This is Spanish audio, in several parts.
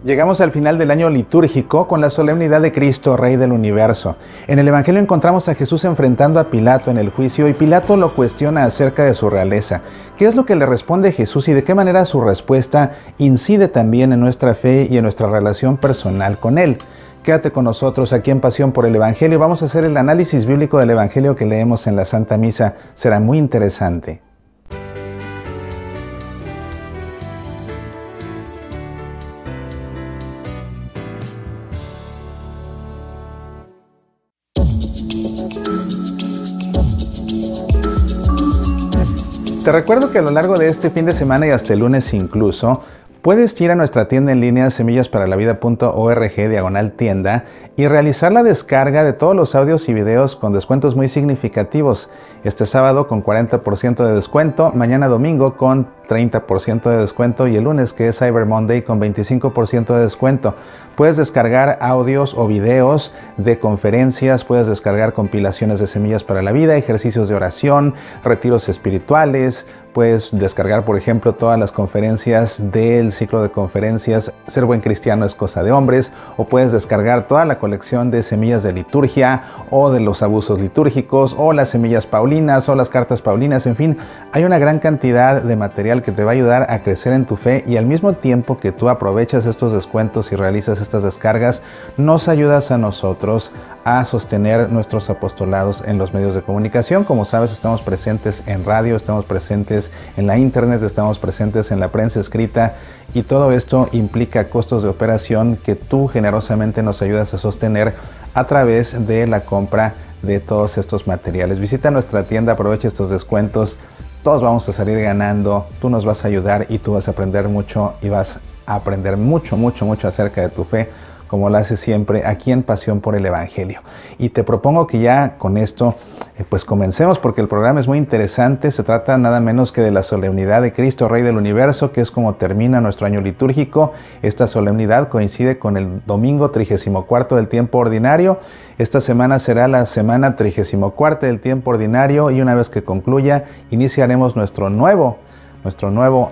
Llegamos al final del año litúrgico con la solemnidad de Cristo, Rey del Universo. En el Evangelio encontramos a Jesús enfrentando a Pilato en el juicio y Pilato lo cuestiona acerca de su realeza. ¿Qué es lo que le responde Jesús y de qué manera su respuesta incide también en nuestra fe y en nuestra relación personal con Él? Quédate con nosotros aquí en Pasión por el Evangelio. Vamos a hacer el análisis bíblico del Evangelio que leemos en la Santa Misa. Será muy interesante. Te recuerdo que a lo largo de este fin de semana y hasta el lunes incluso, puedes ir a nuestra tienda en línea semillasparalavida.org/tienda y realizar la descarga de todos los audios y videos con descuentos muy significativos. Este sábado con 40% de descuento, mañana domingo con 30% de descuento y el lunes, que es Cyber Monday, con 25% de descuento. Puedes descargar audios o videos de conferencias, puedes descargar compilaciones de Semillas para la Vida, ejercicios de oración, retiros espirituales. Puedes descargar, por ejemplo, todas las conferencias del ciclo de conferencias Ser buen cristiano es cosa de hombres, o puedes descargar toda la colección de semillas de liturgia o de los abusos litúrgicos o las semillas paulinas o las cartas paulinas. En fin, hay una gran cantidad de material que te va a ayudar a crecer en tu fe y al mismo tiempo que tú aprovechas estos descuentos y realizas estas descargas, nos ayudas a nosotros a sostener nuestros apostolados en los medios de comunicación. Como sabes, estamos presentes en radio, estamos presentes en la internet, estamos presentes en la prensa escrita y todo esto implica costos de operación que tú generosamente nos ayudas a sostener a través de la compra de todos estos materiales. Visita nuestra tienda, aprovecha estos descuentos, todos vamos a salir ganando, tú nos vas a ayudar y tú vas a aprender mucho y vas a aprender mucho acerca de tu fe, como lo hace siempre aquí en Pasión por el Evangelio. Y te propongo que ya con esto pues comencemos, porque el programa es muy interesante. Se trata nada menos que de la solemnidad de Cristo, Rey del Universo, que es como termina nuestro año litúrgico. Esta solemnidad coincide con el domingo 34 del tiempo ordinario. Esta semana será la semana 34 del tiempo ordinario y una vez que concluya, iniciaremos nuestro nuevo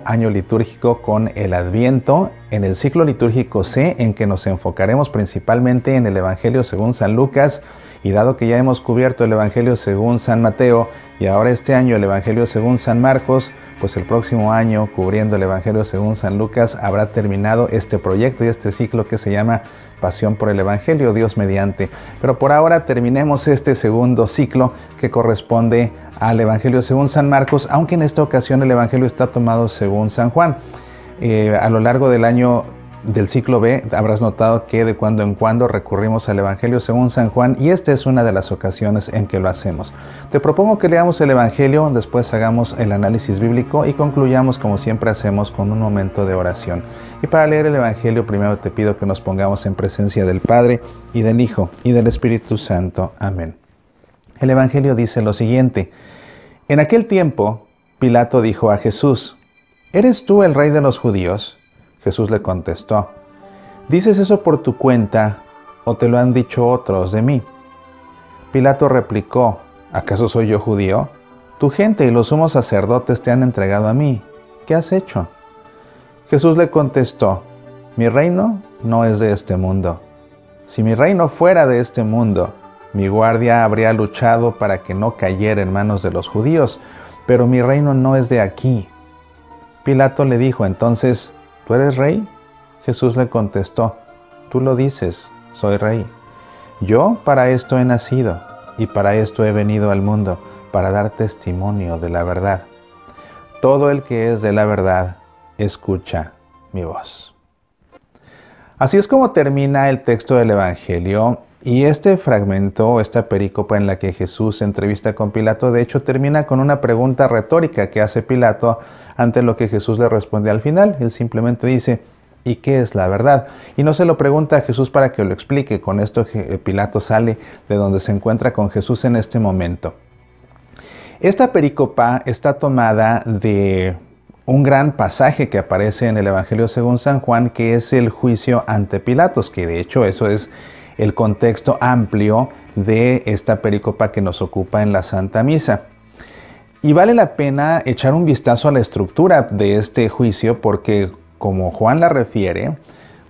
año litúrgico con el Adviento, en el ciclo litúrgico C, en que nos enfocaremos principalmente en el Evangelio según San Lucas, y dado que ya hemos cubierto el Evangelio según San Mateo, y ahora este año el Evangelio según San Marcos, pues el próximo año, cubriendo el Evangelio según San Lucas, habrá terminado este proyecto y este ciclo que se llama Pasión por el Evangelio, Dios mediante. Pero por ahora terminemos este segundo ciclo que corresponde al Evangelio según San Marcos, aunque en esta ocasión el Evangelio está tomado según San Juan. A lo largo del año del ciclo B habrás notado que de cuando en cuando recurrimos al Evangelio según San Juan y esta es una de las ocasiones en que lo hacemos. Te propongo que leamos el Evangelio, después hagamos el análisis bíblico y concluyamos como siempre hacemos con un momento de oración. Y para leer el Evangelio primero te pido que nos pongamos en presencia del Padre y del Hijo y del Espíritu Santo. Amén. El Evangelio dice lo siguiente: En aquel tiempo Pilato dijo a Jesús: ¿Eres tú el rey de los judíos? Jesús le contestó: ¿Dices eso por tu cuenta o te lo han dicho otros de mí? Pilato replicó: ¿Acaso soy yo judío? Tu gente y los sumos sacerdotes te han entregado a mí. ¿Qué has hecho? Jesús le contestó: Mi reino no es de este mundo. Si mi reino fuera de este mundo, mi guardia habría luchado para que no cayera en manos de los judíos, pero mi reino no es de aquí. Pilato le dijo entonces: ¿Tú eres rey? Jesús le contestó: Tú lo dices, soy rey. Yo para esto he nacido y para esto he venido al mundo, para dar testimonio de la verdad. Todo el que es de la verdad, escucha mi voz. Así es como termina el texto del Evangelio, y este fragmento, esta perícopa en la que Jesús se entrevista con Pilato, de hecho termina con una pregunta retórica que hace Pilato ante lo que Jesús le responde al final. Él simplemente dice: ¿y qué es la verdad? Y no se lo pregunta a Jesús para que lo explique. Con esto Pilato sale de donde se encuentra con Jesús en este momento. Esta perícopa está tomada de un gran pasaje que aparece en el Evangelio según San Juan, que es el juicio ante Pilatos, que de hecho eso es el contexto amplio de esta perícopa que nos ocupa en la Santa Misa. Y vale la pena echar un vistazo a la estructura de este juicio porque, como Juan la refiere,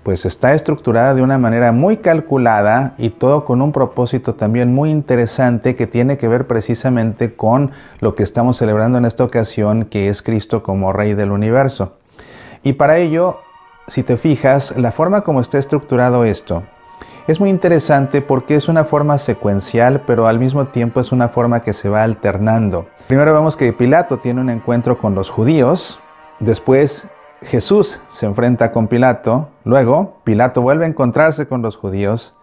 pues está estructurada de una manera muy calculada y todo con un propósito también muy interesante que tiene que ver precisamente con lo que estamos celebrando en esta ocasión, que es Cristo como Rey del universo. Y para ello, si te fijas, la forma como está estructurado esto es muy interesante porque es una forma secuencial, pero al mismo tiempo es una forma que se va alternando. Primero vemos que Pilato tiene un encuentro con los judíos, después Jesús se enfrenta con Pilato, luego Pilato vuelve a encontrarse con los judíos,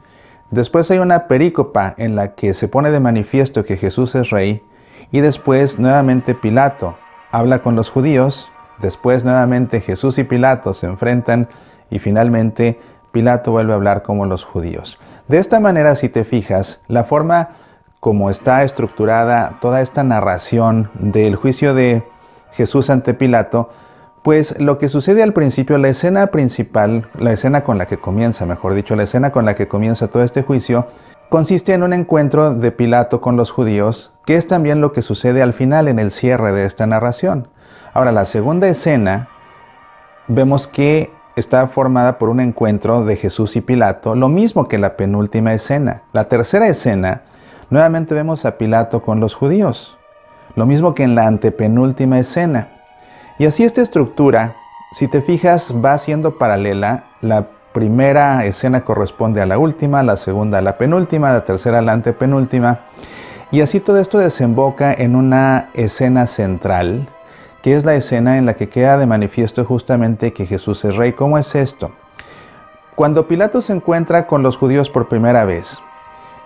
después hay una perícopa en la que se pone de manifiesto que Jesús es rey, y después nuevamente Pilato habla con los judíos, después nuevamente Jesús y Pilato se enfrentan y finalmente Pilato vuelve a hablar como los judíos. De esta manera, si te fijas, la forma como está estructurada toda esta narración del juicio de Jesús ante Pilato, pues lo que sucede al principio, la escena principal, la escena con la que comienza, mejor dicho, la escena con la que comienza todo este juicio, consiste en un encuentro de Pilato con los judíos, que es también lo que sucede al final en el cierre de esta narración. Ahora, la segunda escena, vemos que está formada por un encuentro de Jesús y Pilato, lo mismo que la penúltima escena. La tercera escena, nuevamente vemos a Pilato con los judíos, lo mismo que en la antepenúltima escena. Y así esta estructura, si te fijas, va siendo paralela. La primera escena corresponde a la última, la segunda a la penúltima, la tercera a la antepenúltima. Y así todo esto desemboca en una escena central, que es la escena en la que queda de manifiesto justamente que Jesús es rey. ¿Cómo es esto? Cuando Pilato se encuentra con los judíos por primera vez,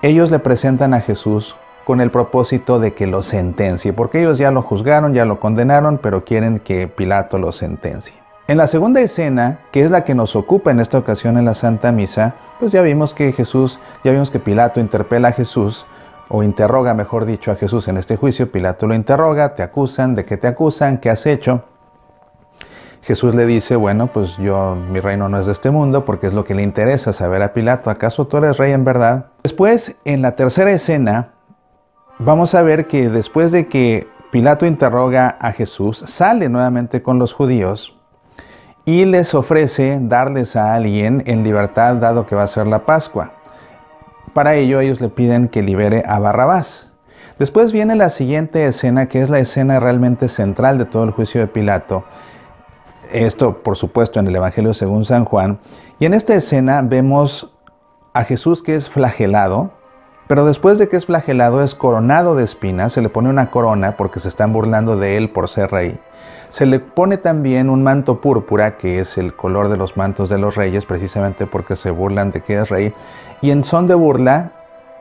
ellos le presentan a Jesús con el propósito de que lo sentencie, porque ellos ya lo juzgaron, ya lo condenaron, pero quieren que Pilato lo sentencie. En la segunda escena, que es la que nos ocupa en esta ocasión en la Santa Misa, pues ya vimos que Pilato interpela a Jesús, o interroga, mejor dicho, a Jesús en este juicio. Pilato lo interroga, te acusan, ¿de qué te acusan? ¿Qué has hecho? Jesús le dice, bueno, pues mi reino no es de este mundo, porque es lo que le interesa saber a Pilato, ¿acaso tú eres rey en verdad? Después, en la tercera escena, vamos a ver que después de que Pilato interroga a Jesús, sale nuevamente con los judíos y les ofrece darles a alguien en libertad, dado que va a ser la Pascua. Para ello ellos le piden que libere a Barrabás. Después viene la siguiente escena, que es la escena realmente central de todo el juicio de Pilato. Esto, por supuesto, en el Evangelio según San Juan. Y en esta escena vemos a Jesús que es flagelado, pero después de que es flagelado es coronado de espinas. Se le pone una corona porque se están burlando de él por ser rey. Se le pone también un manto púrpura, que es el color de los mantos de los reyes, precisamente porque se burlan de que es rey. Y en son de burla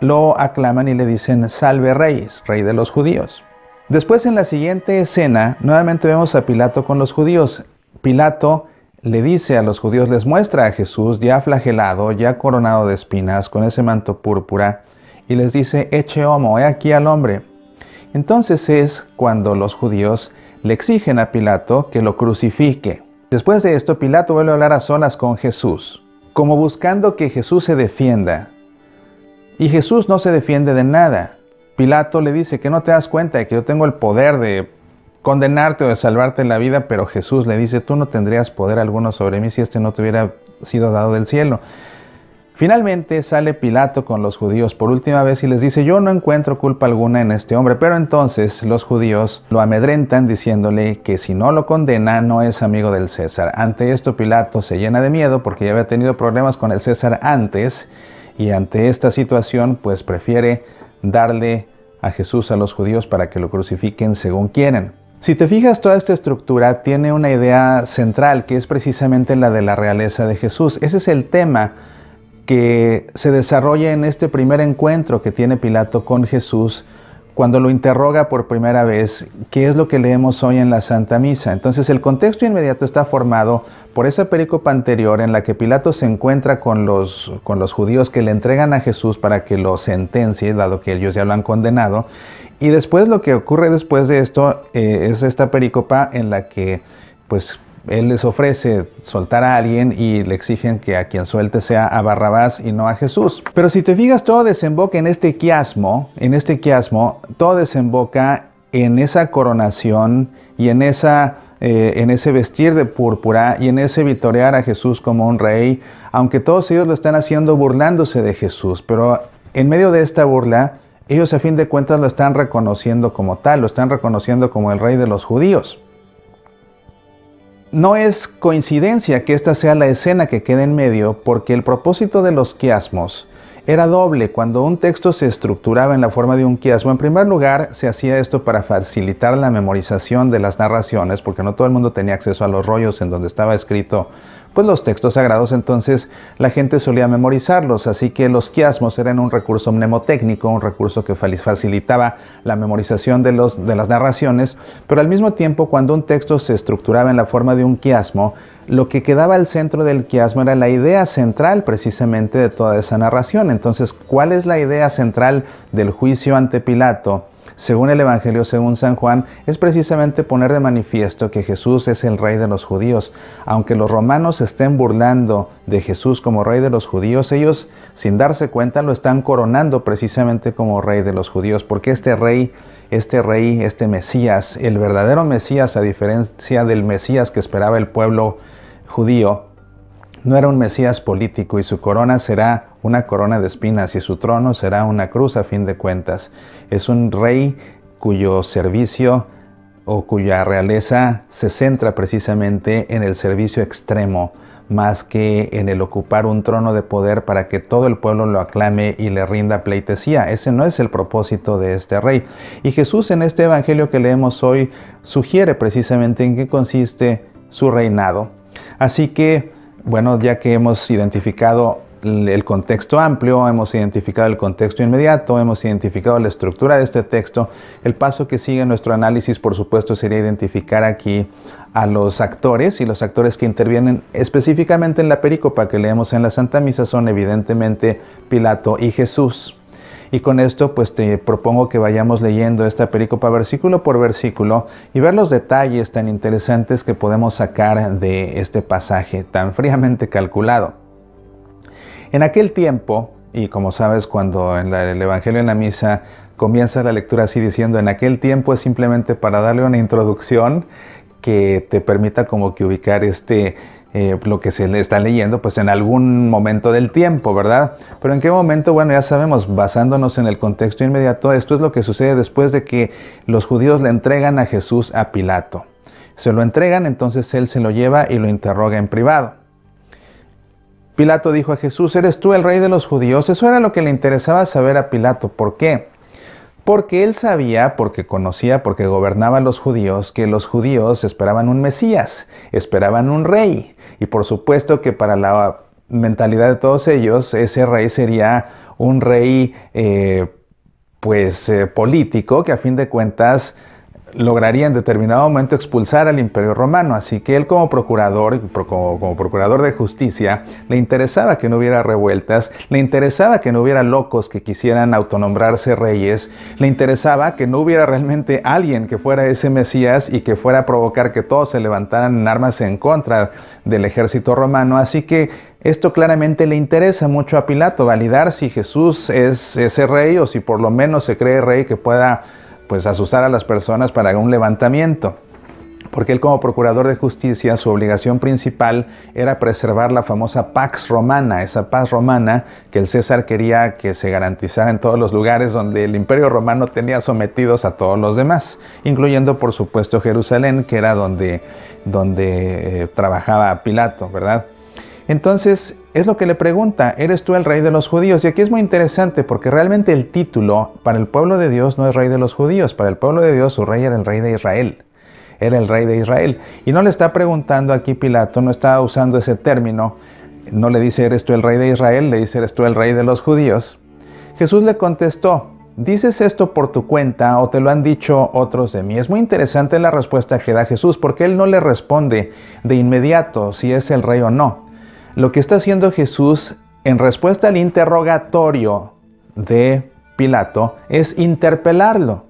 lo aclaman y le dicen, salve reyes, rey de los judíos. Después, en la siguiente escena, nuevamente vemos a Pilato con los judíos. Pilato le dice a los judíos, les muestra a Jesús ya flagelado, ya coronado de espinas, con ese manto púrpura, y les dice, ecce homo, he aquí al hombre. Entonces es cuando los judíos le exigen a Pilato que lo crucifique. Después de esto, Pilato vuelve a hablar a solas con Jesús, como buscando que Jesús se defienda. Y Jesús no se defiende de nada. Pilato le dice que no te das cuenta de que yo tengo el poder de condenarte o de salvarte la vida, pero Jesús le dice, tú no tendrías poder alguno sobre mí si este no te hubiera sido dado del cielo. Finalmente sale Pilato con los judíos por última vez y les dice, yo no encuentro culpa alguna en este hombre. Pero entonces los judíos lo amedrentan diciéndole que si no lo condena no es amigo del César. Ante esto Pilato se llena de miedo porque ya había tenido problemas con el César antes, y ante esta situación pues prefiere darle a Jesús a los judíos para que lo crucifiquen según quieren. Si te fijas, toda esta estructura tiene una idea central, que es precisamente la de la realeza de Jesús. Ese es el tema que se desarrolla en este primer encuentro que tiene Pilato con Jesús cuando lo interroga por primera vez, que es lo que leemos hoy en la Santa Misa. Entonces el contexto inmediato está formado por esa perícopa anterior en la que Pilato se encuentra con los judíos que le entregan a Jesús para que lo sentencie, dado que ellos ya lo han condenado. Y después lo que ocurre después de esto es esta perícopa en la que pues él les ofrece soltar a alguien y le exigen que a quien suelte sea a Barrabás y no a Jesús. Pero si te fijas, todo desemboca en este quiasmo, todo desemboca en esa coronación y en esa en ese vestir de púrpura y en ese vitorear a Jesús como un rey, aunque todos ellos lo están haciendo burlándose de Jesús, pero en medio de esta burla, ellos a fin de cuentas lo están reconociendo como tal, lo están reconociendo como el rey de los judíos. No es coincidencia que esta sea la escena que queda en medio, porque el propósito de los quiasmos era doble. Cuando un texto se estructuraba en la forma de un quiasmo, en primer lugar se hacía esto para facilitar la memorización de las narraciones, porque no todo el mundo tenía acceso a los rollos en donde estaba escrito pues los textos sagrados, entonces la gente solía memorizarlos, así que los quiasmos eran un recurso mnemotécnico, un recurso que facilitaba la memorización de las narraciones, pero al mismo tiempo cuando un texto se estructuraba en la forma de un quiasmo, lo que quedaba al centro del quiasmo era la idea central precisamente de toda esa narración. Entonces, ¿cuál es la idea central del juicio ante Pilato? Según el Evangelio, según San Juan, es precisamente poner de manifiesto que Jesús es el rey de los judíos. Aunque los romanos se estén burlando de Jesús como rey de los judíos, ellos, sin darse cuenta, lo están coronando precisamente como rey de los judíos, porque este Mesías, el verdadero Mesías, a diferencia del Mesías que esperaba el pueblo judío, no era un Mesías político, y su corona será una corona de espinas y su trono será una cruz a fin de cuentas. Es un rey cuyo servicio o cuya realeza se centra precisamente en el servicio extremo, más que en el ocupar un trono de poder para que todo el pueblo lo aclame y le rinda pleitesía. Ese no es el propósito de este rey. Y Jesús, en este evangelio que leemos hoy, sugiere precisamente en qué consiste su reinado. Así que, bueno, ya que hemos identificado el contexto amplio, hemos identificado el contexto inmediato, hemos identificado la estructura de este texto, el paso que sigue en nuestro análisis, por supuesto, sería identificar aquí a los actores, y los actores que intervienen específicamente en la perícopa que leemos en la Santa Misa son evidentemente Pilato y Jesús. Y con esto pues te propongo que vayamos leyendo esta perícopa versículo por versículo y ver los detalles tan interesantes que podemos sacar de este pasaje tan fríamente calculado. En aquel tiempo, y como sabes, cuando en el Evangelio en la Misa comienza la lectura así diciendo en aquel tiempo, es simplemente para darle una introducción que te permita como que ubicar lo que se le está leyendo, pues en algún momento del tiempo, ¿verdad? Pero ¿en qué momento? Bueno, ya sabemos, basándonos en el contexto inmediato, esto es lo que sucede después de que los judíos le entregan a Jesús a Pilato. Se lo entregan, entonces él se lo lleva y lo interroga en privado. Pilato dijo a Jesús, ¿eres tú el rey de los judíos? Eso era lo que le interesaba saber a Pilato. ¿Por qué? Porque él sabía, porque conocía, porque gobernaba a los judíos, que los judíos esperaban un Mesías, esperaban un rey. Y por supuesto que para la mentalidad de todos ellos, ese rey sería un rey político que a fin de cuentas lograría en determinado momento expulsar al Imperio Romano. Así que él como procurador de justicia, le interesaba que no hubiera revueltas, le interesaba que no hubiera locos que quisieran autonombrarse reyes, le interesaba que no hubiera realmente alguien que fuera ese Mesías y que fuera a provocar que todos se levantaran en armas en contra del ejército romano. Así que esto claramente le interesa mucho a Pilato, validar si Jesús es ese rey o si por lo menos se cree rey que pueda pues asusar a las personas para un levantamiento. Porque él como procurador de justicia, su obligación principal era preservar la famosa Pax Romana, esa paz romana que el César quería que se garantizara en todos los lugares donde el Imperio Romano tenía sometidos a todos los demás, incluyendo por supuesto Jerusalén, que era donde trabajaba Pilato, ¿verdad? Entonces, es lo que le pregunta, ¿eres tú el rey de los judíos? Y aquí es muy interesante porque realmente el título para el pueblo de Dios no es rey de los judíos. Para el pueblo de Dios su rey era el rey de Israel. Era el rey de Israel. Y no le está preguntando aquí Pilato, no está usando ese término. No le dice, ¿eres tú el rey de Israel? Le dice, ¿eres tú el rey de los judíos? Jesús le contestó, ¿dices esto por tu cuenta o te lo han dicho otros de mí? Es muy interesante la respuesta que da Jesús porque él no le responde de inmediato si es el rey o no. Lo que está haciendo Jesús en respuesta al interrogatorio de Pilato es interpelarlo.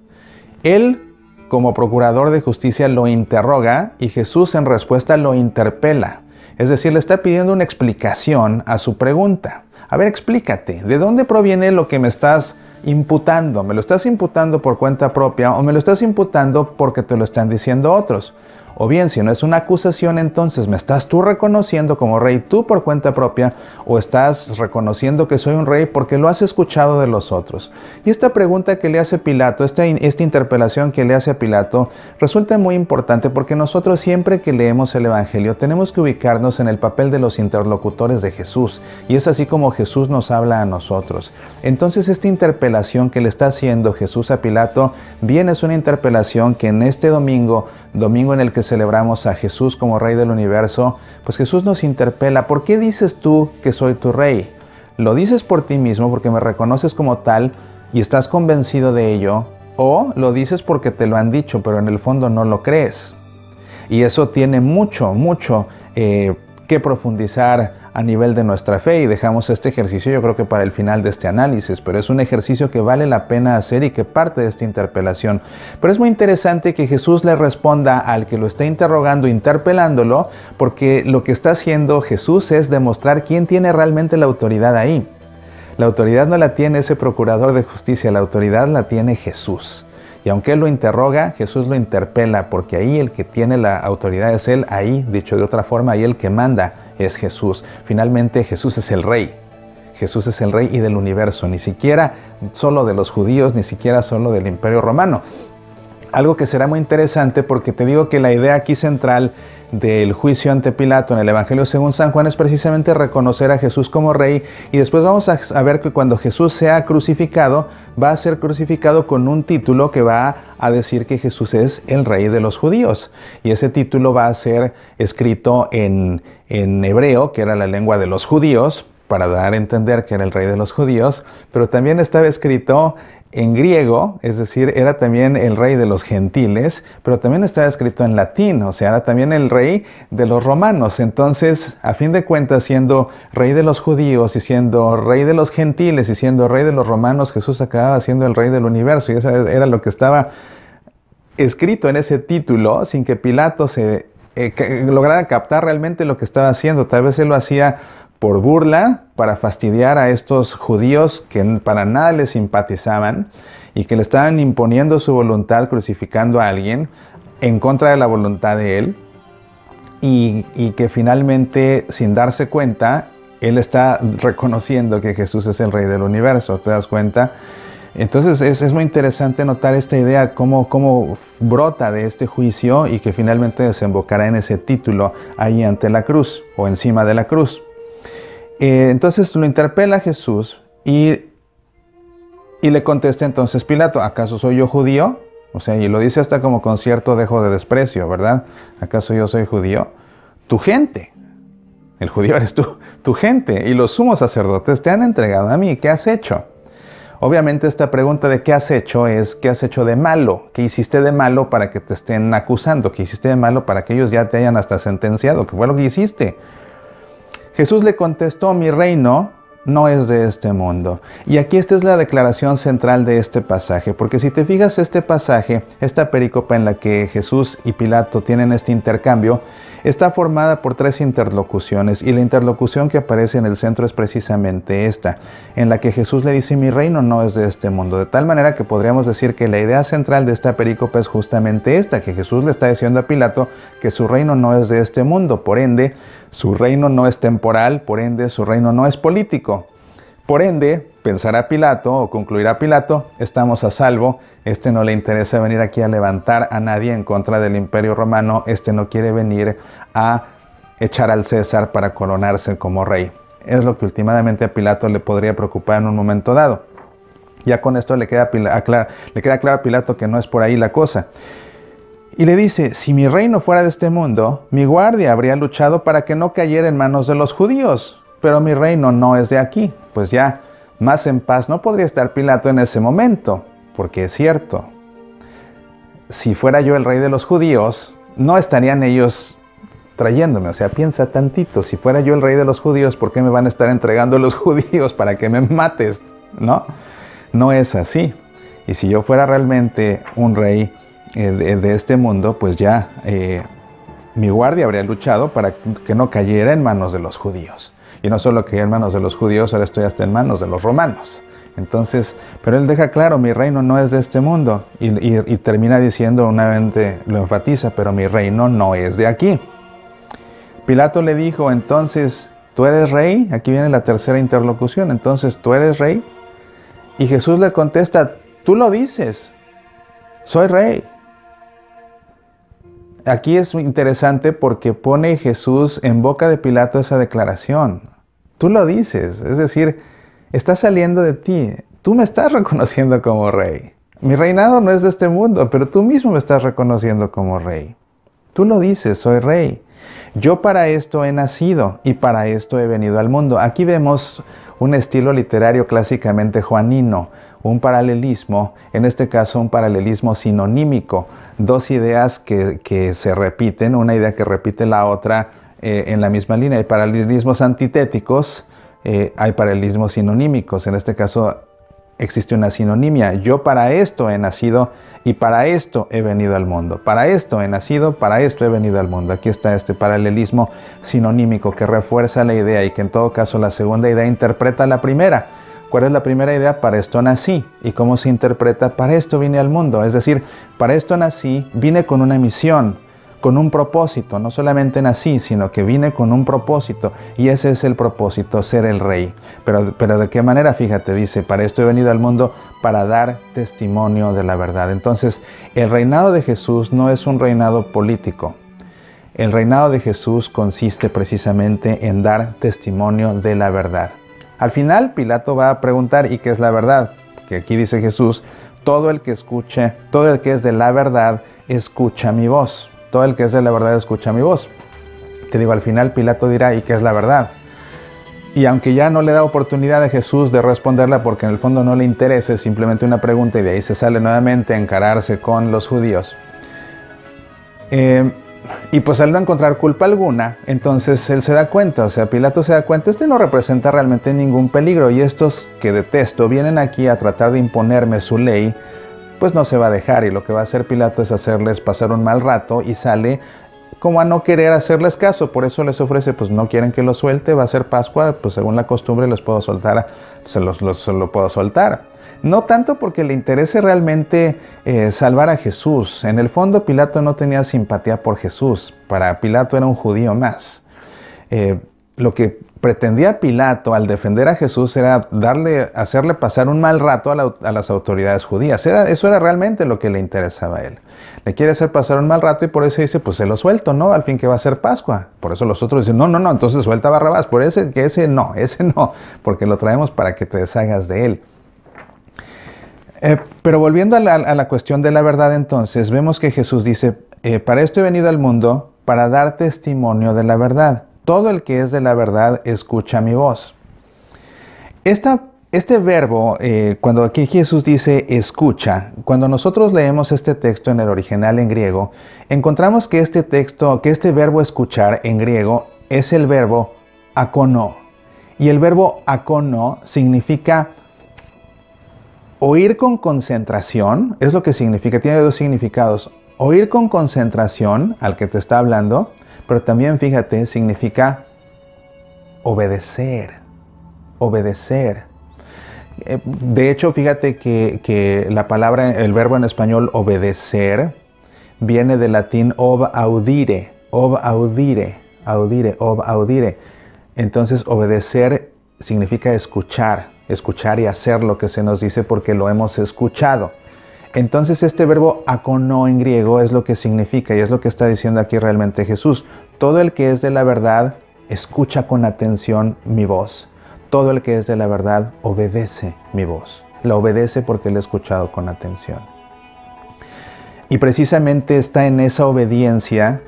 Él, como procurador de justicia, lo interroga y Jesús en respuesta lo interpela. Es decir, le está pidiendo una explicación a su pregunta. A ver, explícate, ¿de dónde proviene lo que me estás imputando? ¿Me lo estás imputando por cuenta propia o me lo estás imputando porque te lo están diciendo otros? O bien, si no es una acusación, entonces ¿me estás tú reconociendo como rey tú por cuenta propia o estás reconociendo que soy un rey porque lo has escuchado de los otros? Y esta pregunta que le hace Pilato, esta interpelación que le hace a Pilato, resulta muy importante porque nosotros siempre que leemos el Evangelio tenemos que ubicarnos en el papel de los interlocutores de Jesús, y es así como Jesús nos habla a nosotros. Entonces esta interpelación que le está haciendo Jesús a Pilato, bien es una interpelación que en este domingo en el que celebramos a Jesús como Rey del Universo, pues Jesús nos interpela: ¿por qué dices tú que soy tu Rey? ¿Lo dices por ti mismo porque me reconoces como tal y estás convencido de ello? ¿O lo dices porque te lo han dicho, pero en el fondo no lo crees? Y eso tiene mucho que profundizar a nivel de nuestra fe, y dejamos este ejercicio yo creo que para el final de este análisis, pero es un ejercicio que vale la pena hacer y que parte de esta interpelación. Pero es muy interesante que Jesús le responda al que lo está interrogando, interpelándolo, porque lo que está haciendo Jesús es demostrar quién tiene realmente la autoridad ahí. La autoridad no la tiene ese procurador de justicia, la autoridad la tiene Jesús. Y aunque él lo interroga, Jesús lo interpela, porque ahí el que tiene la autoridad es él, ahí, dicho de otra forma, ahí el que manda es Jesús. Finalmente Jesús es el Rey. Jesús es el Rey y del universo, ni siquiera solo de los judíos, ni siquiera solo del Imperio Romano. Algo que será muy interesante, porque te digo que la idea aquí central del juicio ante Pilato en el Evangelio según San Juan es precisamente reconocer a Jesús como Rey, y después vamos a ver que cuando Jesús sea crucificado, va a ser crucificado con un título que va a decir que Jesús es el Rey de los judíos, y ese título va a ser escrito en hebreo, que era la lengua de los judíos, para dar a entender que era el Rey de los judíos, pero también estaba escrito en griego, es decir, era también el rey de los gentiles, pero también estaba escrito en latín, o sea, era también el rey de los romanos. Entonces, a fin de cuentas, siendo rey de los judíos y siendo rey de los gentiles y siendo rey de los romanos, Jesús acababa siendo el rey del universo, y eso era lo que estaba escrito en ese título, sin que Pilato lograra captar realmente lo que estaba haciendo. Tal vez él lo hacía por burla, para fastidiar a estos judíos que para nada les simpatizaban y que le estaban imponiendo su voluntad crucificando a alguien en contra de la voluntad de él, y que finalmente, sin darse cuenta, él está reconociendo que Jesús es el Rey del universo. ¿Te das cuenta? Entonces es muy interesante notar esta idea, cómo brota de este juicio y que finalmente desembocará en ese título ahí ante la cruz o encima de la cruz. Entonces lo interpela Jesús y le contesta entonces Pilato: ¿acaso soy yo judío? O sea, y lo dice hasta como con cierto dejo de desprecio, ¿verdad? ¿Acaso yo soy judío? Tu gente, el judío eres tú, tu gente y los sumos sacerdotes te han entregado a mí. ¿Qué has hecho? Obviamente esta pregunta de ¿qué has hecho? Es ¿qué has hecho de malo? ¿Qué hiciste de malo para que te estén acusando? ¿Qué hiciste de malo para que ellos ya te hayan hasta sentenciado? ¿Qué fue lo que hiciste? Jesús le contestó: mi reino no es de este mundo. Y aquí esta es la declaración central de este pasaje, porque si te fijas, este pasaje, esta perícopa en la que Jesús y Pilato tienen este intercambio, está formada por tres interlocuciones, y la interlocución que aparece en el centro es precisamente esta, en la que Jesús le dice: mi reino no es de este mundo, de tal manera que podríamos decir que la idea central de esta perícopa es justamente esta, que Jesús le está diciendo a Pilato que su reino no es de este mundo, por ende, su reino no es temporal, por ende, su reino no es político. Por ende, pensará Pilato o concluirá Pilato: estamos a salvo, no le interesa venir aquí a levantar a nadie en contra del Imperio Romano, no quiere venir a echar al César para coronarse como rey. Es lo que últimamente a Pilato le podría preocupar en un momento dado. Ya con esto le queda claro a Pilato que no es por ahí la cosa. Y le dice: si mi reino fuera de este mundo, mi guardia habría luchado para que no cayera en manos de los judíos, pero mi reino no es de aquí. Pues ya, más en paz no podría estar Pilato en ese momento, porque es cierto, si fuera yo el rey de los judíos, no estarían ellos trayéndome. O sea, piensa tantito, si fuera yo el rey de los judíos, ¿por qué me van a estar entregando los judíos para que me mates? ¿No? No es así. Y si yo fuera realmente un rey de este mundo, pues ya mi guardia habría luchado para que no cayera en manos de los judíos. Y no solo que en manos de los judíos, ahora estoy hasta en manos de los romanos. Entonces, pero él deja claro, mi reino no es de este mundo. Y termina diciendo, nuevamente lo enfatiza, pero mi reino no es de aquí. Pilato le dijo, entonces, ¿tú eres rey? Aquí viene la tercera interlocución. Entonces, ¿tú eres rey? Y Jesús le contesta, tú lo dices, soy rey. Aquí es interesante porque pone Jesús en boca de Pilato esa declaración. Tú lo dices, es decir, está saliendo de ti. Tú me estás reconociendo como rey. Mi reinado no es de este mundo, pero tú mismo me estás reconociendo como rey. Tú lo dices, soy rey. Yo para esto he nacido y para esto he venido al mundo. Aquí vemos un estilo literario clásicamente juanino, un paralelismo, en este caso un paralelismo sinonímico. Dos ideas que se repiten, una idea que repite la otra en la misma línea. Hay paralelismos antitéticos, hay paralelismos sinonímicos. En este caso existe una sinonimia. Yo para esto he nacido y para esto he venido al mundo. Para esto he nacido, para esto he venido al mundo. Aquí está este paralelismo sinonímico que refuerza la idea y que en todo caso la segunda idea interpreta la primera. ¿Cuál es la primera idea? Para esto nací. ¿Y cómo se interpreta? Para esto vine al mundo. Es decir, para esto nací, vine con una misión, con un propósito. No solamente nací, sino que vine con un propósito. Y ese es el propósito, ser el rey. Pero ¿de qué manera? Fíjate, dice, para esto he venido al mundo, para dar testimonio de la verdad. Entonces, el reinado de Jesús no es un reinado político. El reinado de Jesús consiste precisamente en dar testimonio de la verdad. Al final, Pilato va a preguntar, ¿y qué es la verdad? Que aquí dice Jesús, todo el que escuche, todo el que es de la verdad, escucha mi voz. Todo el que es de la verdad, escucha mi voz. Te digo, al final Pilato dirá, ¿y qué es la verdad? Y aunque ya no le da oportunidad a Jesús de responderla porque en el fondo no le interesa, es simplemente una pregunta y de ahí se sale nuevamente a encararse con los judíos. Y pues al no encontrar culpa alguna, entonces él se da cuenta, o sea, Pilato se da cuenta, este no representa realmente ningún peligro y estos que detesto vienen aquí a tratar de imponerme su ley, pues no se va a dejar y lo que va a hacer Pilato es hacerles pasar un mal rato y sale como a no querer hacerles caso, por eso les ofrece, pues no quieren que lo suelte, va a ser Pascua, pues según la costumbre los puedo soltar, se lo puedo soltar. No tanto porque le interese realmente salvar a Jesús. En el fondo Pilato no tenía simpatía por Jesús. Para Pilato era un judío más. Lo que pretendía Pilato al defender a Jesús era hacerle pasar un mal rato a las autoridades judías. Eso era realmente lo que le interesaba a él. Le quiere hacer pasar un mal rato y por eso dice, pues se lo suelto, ¿no? Al fin que va a ser Pascua. Por eso los otros dicen, no, entonces suelta a Barrabás. Por ese no, porque lo traemos para que te deshagas de él. Pero volviendo a la cuestión de la verdad, entonces, vemos que Jesús dice, para esto he venido al mundo, para dar testimonio de la verdad. Todo el que es de la verdad escucha mi voz. Este verbo, cuando aquí Jesús dice escucha, cuando nosotros leemos este texto en el original en griego, encontramos que este verbo escuchar en griego es el verbo akono. Y el verbo akono significa oír con concentración, es lo que significa, tiene dos significados. Oír con concentración al que te está hablando, pero también, fíjate, significa obedecer. De hecho, fíjate que la palabra, el verbo en español obedecer, viene del latín ob audire. Entonces, obedecer significa escuchar y hacer lo que se nos dice porque lo hemos escuchado. Entonces este verbo akono en griego es lo que significa y es lo que está diciendo aquí realmente Jesús. Todo el que es de la verdad escucha con atención mi voz. Todo el que es de la verdad obedece mi voz. La obedece porque la he escuchado con atención. Y precisamente está en esa obediencia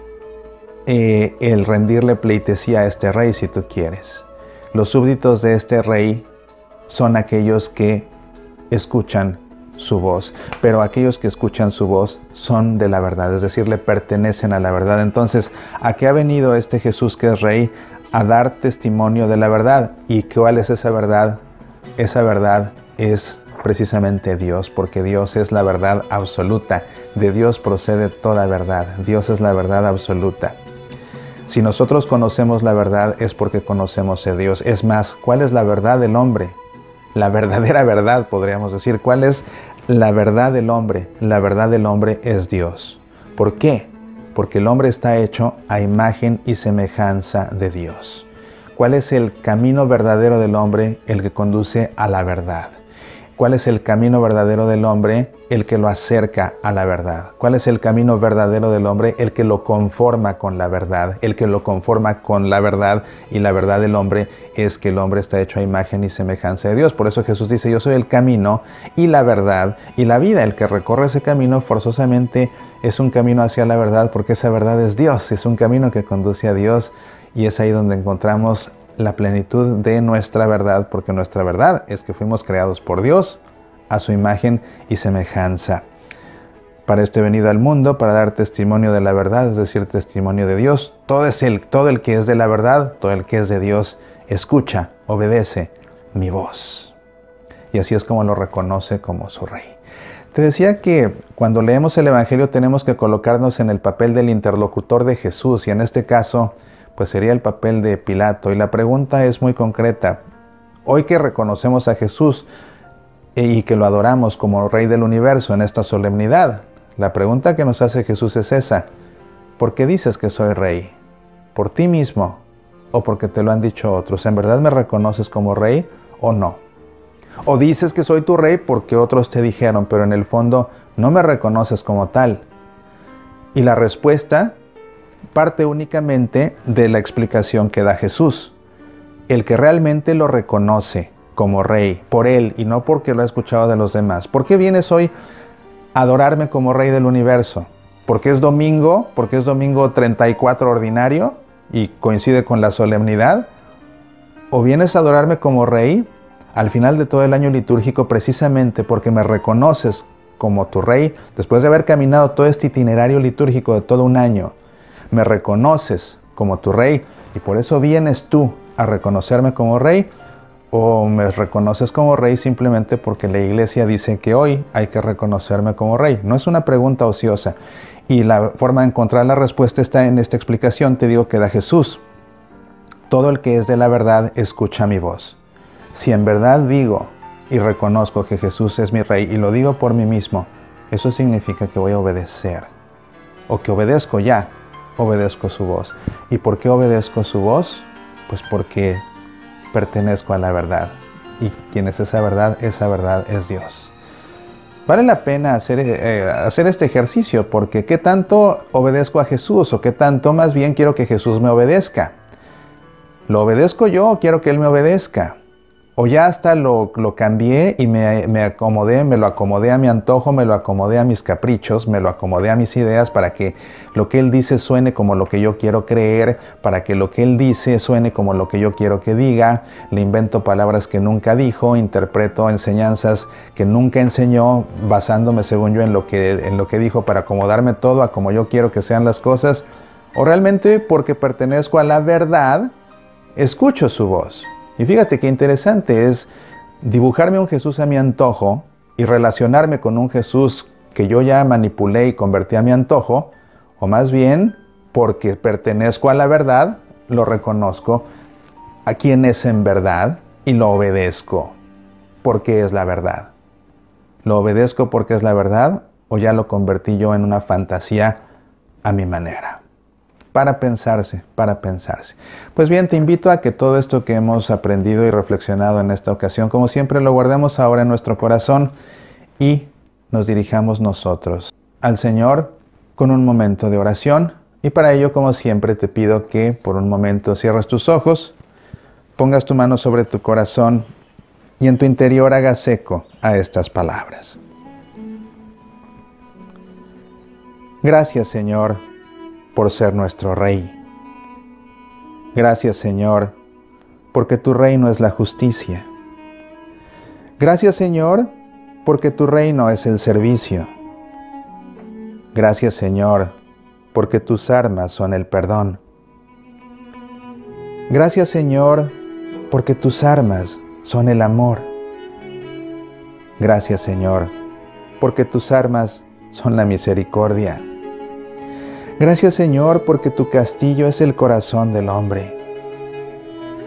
el rendirle pleitesía a este rey, si tú quieres. Los súbditos de este rey son aquellos que escuchan su voz, pero aquellos que escuchan su voz son de la verdad, es decir, le pertenecen a la verdad. Entonces, ¿a qué ha venido este Jesús que es rey? A dar testimonio de la verdad. ¿Y cuál es esa verdad? Esa verdad es precisamente Dios, porque Dios es la verdad absoluta. De Dios procede toda verdad. Dios es la verdad absoluta. Si nosotros conocemos la verdad es porque conocemos a Dios. Es más, ¿cuál es la verdad del hombre? la verdadera verdad, podríamos decir. ¿Cuál es la verdad del hombre? La verdad del hombre es Dios. ¿Por qué? Porque el hombre está hecho a imagen y semejanza de Dios. ¿Cuál es el camino verdadero del hombre? El que conduce a la verdad. ¿Cuál es el camino verdadero del hombre? El que lo acerca a la verdad. ¿Cuál es el camino verdadero del hombre? El que lo conforma con la verdad. El que lo conforma con la verdad. Y la verdad del hombre es que el hombre está hecho a imagen y semejanza de Dios. Por eso Jesús dice: yo soy el camino y la verdad y la vida. El que recorre ese camino forzosamente es un camino hacia la verdad, porque esa verdad es Dios. Es un camino que conduce a Dios, y es ahí donde encontramos la plenitud de nuestra verdad, porque nuestra verdad es que fuimos creados por Dios a su imagen y semejanza. Para esto he venido al mundo, para dar testimonio de la verdad, es decir, testimonio de Dios. Todo el que es de la verdad, todo el que es de Dios, escucha, obedece mi voz. Y así es como lo reconoce como su Rey. Te decía que cuando leemos el Evangelio tenemos que colocarnos en el papel del interlocutor de Jesús, y en este caso pues sería el papel de Pilato. Y la pregunta es muy concreta. Hoy que reconocemos a Jesús y que lo adoramos como Rey del universo en esta solemnidad, la pregunta que nos hace Jesús es esa: ¿por qué dices que soy Rey? ¿Por ti mismo o porque te lo han dicho otros? ¿En verdad me reconoces como Rey o no? ¿O dices que soy tu Rey porque otros te dijeron, pero en el fondo no me reconoces como tal? Y la respuesta parte únicamente de la explicación que da Jesús. El que realmente lo reconoce como Rey, por Él y no porque lo ha escuchado de los demás. ¿Por qué vienes hoy a adorarme como Rey del universo? ¿Porque es domingo? ¿Porque es domingo 34 ordinario y coincide con la solemnidad? ¿O vienes a adorarme como Rey al final de todo el año litúrgico, precisamente porque me reconoces como tu Rey después de haber caminado todo este itinerario litúrgico de todo un año? Me reconoces como tu Rey y por eso vienes tú a reconocerme como Rey, o me reconoces como Rey simplemente porque la Iglesia dice que hoy hay que reconocerme como Rey. No es una pregunta ociosa, y la forma de encontrar la respuesta está en esta explicación, te digo, que da Jesús. Todo el que es de la verdad escucha mi voz. Si en verdad digo y reconozco que Jesús es mi Rey y lo digo por mí mismo, eso significa que voy a obedecer, o que obedezco ya. Obedezco su voz. ¿Y por qué obedezco su voz? Pues porque pertenezco a la verdad. ¿Y quién es esa verdad? Esa verdad es Dios. Vale la pena hacer este ejercicio, porque ¿qué tanto obedezco a Jesús? ¿O qué tanto más bien quiero que Jesús me obedezca? ¿Lo obedezco yo o quiero que Él me obedezca? O ya hasta lo cambié y me acomodé, me lo acomodé a mi antojo, me lo acomodé a mis caprichos, me lo acomodé a mis ideas para que lo que Él dice suene como lo que yo quiero creer, para que lo que Él dice suene como lo que yo quiero que diga. Le invento palabras que nunca dijo, interpreto enseñanzas que nunca enseñó, basándome, según yo, en lo que dijo, para acomodarme todo a como yo quiero que sean las cosas. O realmente porque pertenezco a la verdad, escucho su voz. Y fíjate qué interesante es dibujarme un Jesús a mi antojo y relacionarme con un Jesús que yo ya manipulé y convertí a mi antojo, o más bien porque pertenezco a la verdad, lo reconozco a quien es en verdad y lo obedezco porque es la verdad. ¿Lo obedezco porque es la verdad o ya lo convertí yo en una fantasía a mi manera? Para pensarse, para pensarse. Pues bien, te invito a que todo esto que hemos aprendido y reflexionado en esta ocasión, como siempre, lo guardemos ahora en nuestro corazón y nos dirijamos nosotros al Señor con un momento de oración. Y para ello, como siempre, te pido que por un momento cierres tus ojos, pongas tu mano sobre tu corazón y en tu interior hagas eco a estas palabras. Gracias, Señor, por ser nuestro Rey. Gracias, Señor, porque tu reino es la justicia. Gracias, Señor, porque tu reino es el servicio. Gracias, Señor, porque tus armas son el perdón. Gracias, Señor, porque tus armas son el amor. Gracias, Señor, porque tus armas son la misericordia. Gracias, Señor, porque tu castillo es el corazón del hombre.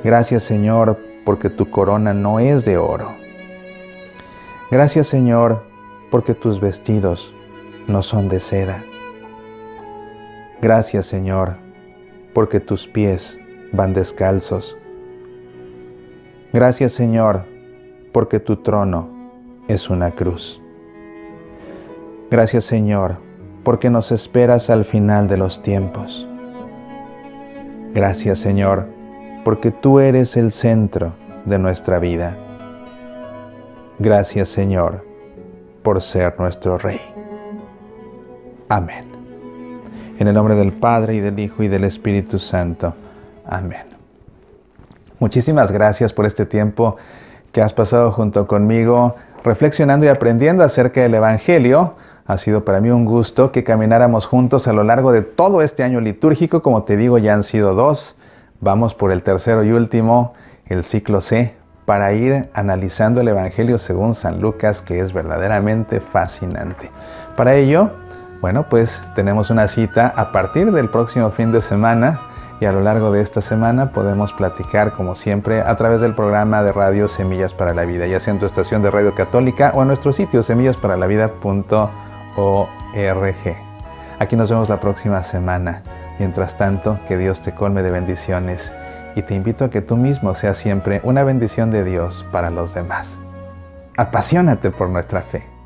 Gracias, Señor, porque tu corona no es de oro, Gracias, Señor, porque tus vestidos no son de seda. Gracias, Señor, porque tus pies van descalzos. Gracias, Señor, porque tu trono es una cruz. Gracias, Señor, porque nos esperas al final de los tiempos. Gracias, Señor, porque tú eres el centro de nuestra vida. Gracias, Señor, por ser nuestro Rey. Amén. En el nombre del Padre, y del Hijo, y del Espíritu Santo. Amén. Muchísimas gracias por este tiempo que has pasado junto conmigo, reflexionando y aprendiendo acerca del Evangelio. Ha sido para mí un gusto que camináramos juntos a lo largo de todo este año litúrgico. Como te digo, ya han sido 2. Vamos por el tercero y último, el ciclo C, para ir analizando el Evangelio según San Lucas, que es verdaderamente fascinante. Para ello, bueno, pues tenemos una cita a partir del próximo fin de semana, y a lo largo de esta semana podemos platicar, como siempre, a través del programa de radio Semillas para la Vida, ya sea en tu estación de radio católica o en nuestro sitio semillasparalavida.org. Aquí nos vemos la próxima semana. Mientras tanto, que Dios te colme de bendiciones, y te invito a que tú mismo seas siempre una bendición de Dios para los demás. Apasionate por nuestra fe.